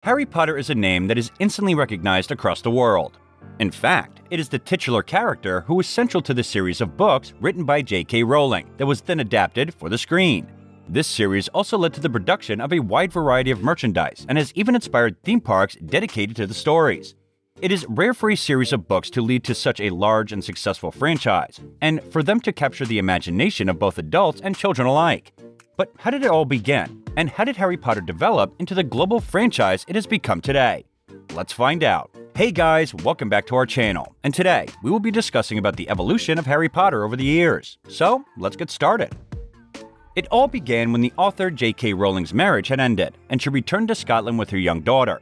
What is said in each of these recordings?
Harry Potter is a name that is instantly recognized across the world. In fact, it is the titular character who was central to the series of books written by J.K. Rowling that was then adapted for the screen. This series also led to the production of a wide variety of merchandise and has even inspired theme parks dedicated to the stories. It is rare for a series of books to lead to such a large and successful franchise, and for them to capture the imagination of both adults and children alike. But how did it all begin? And how did Harry Potter develop into the global franchise it has become today? Let's find out. Hey guys, welcome back to our channel, and today we will be discussing about the evolution of Harry Potter over the years. So, let's get started. It all began when the author J.K. Rowling's marriage had ended, and she returned to Scotland with her young daughter.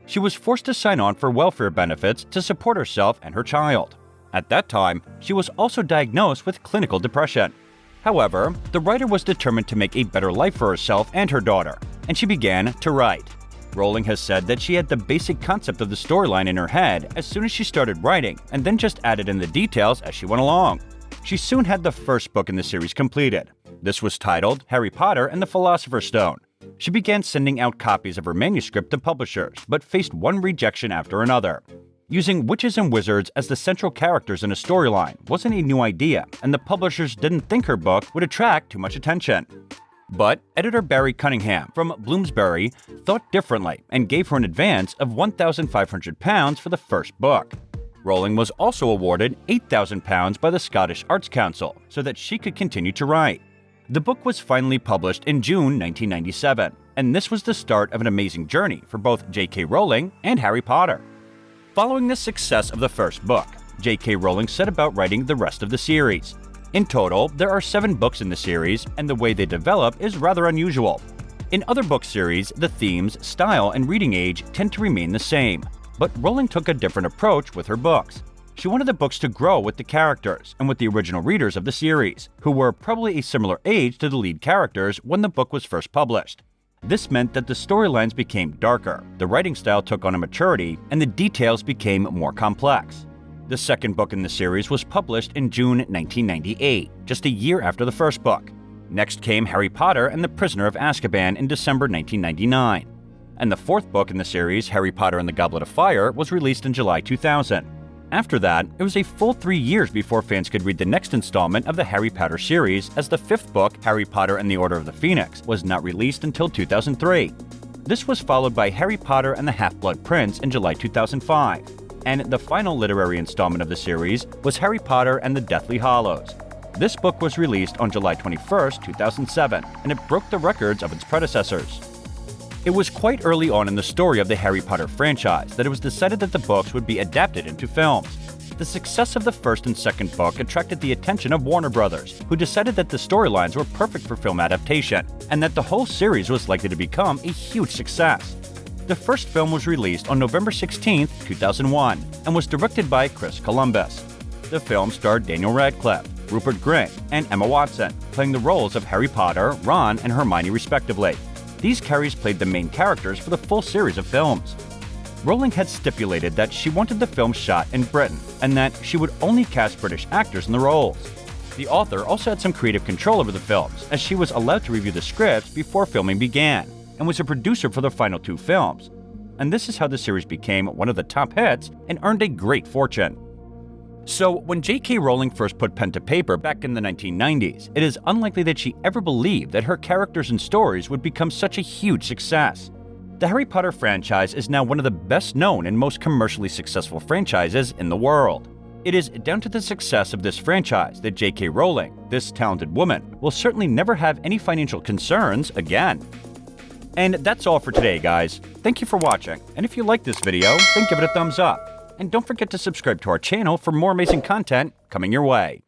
She was forced to sign on for welfare benefits to support herself and her child. At that time, she was also diagnosed with clinical depression. However, the writer was determined to make a better life for herself and her daughter, and she began to write. Rowling has said that she had the basic concept of the storyline in her head as soon as she started writing, and then just added in the details as she went along. She soon had the first book in the series completed. This was titled Harry Potter and the Philosopher's Stone. She began sending out copies of her manuscript to publishers, but faced one rejection after another. Using witches and wizards as the central characters in a storyline wasn't a new idea, and the publishers didn't think her book would attract too much attention. But editor Barry Cunningham from Bloomsbury thought differently and gave her an advance of £1,500 for the first book. Rowling was also awarded £8,000 by the Scottish Arts Council so that she could continue to write. The book was finally published in June 1997, and this was the start of an amazing journey for both J.K. Rowling and Harry Potter. Following the success of the first book, J.K. Rowling set about writing the rest of the series. In total, there are 7 books in the series, and the way they develop is rather unusual. In other book series, the themes, style, and reading age tend to remain the same, but Rowling took a different approach with her books. She wanted the books to grow with the characters and with the original readers of the series, who were probably a similar age to the lead characters when the book was first published. This meant that the storylines became darker, the writing style took on a maturity, and the details became more complex. The second book in the series was published in June 1998, just a year after the first book. Next came Harry Potter and the Prisoner of Azkaban in December 1999. And the fourth book in the series, Harry Potter and the Goblet of Fire, was released in July 2000. After that, it was a full 3 years before fans could read the next installment of the Harry Potter series, as the fifth book, Harry Potter and the Order of the Phoenix, was not released until 2003. This was followed by Harry Potter and the Half-Blood Prince in July 2005. And the final literary installment of the series was Harry Potter and the Deathly Hallows. This book was released on July 21, 2007, and it broke the records of its predecessors. It was quite early on in the story of the Harry Potter franchise that it was decided that the books would be adapted into films. The success of the first and second book attracted the attention of Warner Brothers, who decided that the storylines were perfect for film adaptation, and that the whole series was likely to become a huge success. The first film was released on November 16, 2001, and was directed by Chris Columbus. The film starred Daniel Radcliffe, Rupert Grint, and Emma Watson, playing the roles of Harry Potter, Ron, and Hermione respectively. These carries played the main characters for the full series of films. Rowling had stipulated that she wanted the film shot in Britain, and that she would only cast British actors in the roles. The author also had some creative control over the films, as she was allowed to review the scripts before filming began, and was a producer for the final 2 films. And this is how the series became one of the top hits and earned a great fortune. So, when J.K. Rowling first put pen to paper back in the 1990s, it is unlikely that she ever believed that her characters and stories would become such a huge success. The Harry Potter franchise is now one of the best known and most commercially successful franchises in the world. It is down to the success of this franchise that J.K. Rowling, this talented woman, will certainly never have any financial concerns again. And that's all for today, guys. Thank you for watching, and if you liked this video, then give it a thumbs up. And don't forget to subscribe to our channel for more amazing content coming your way.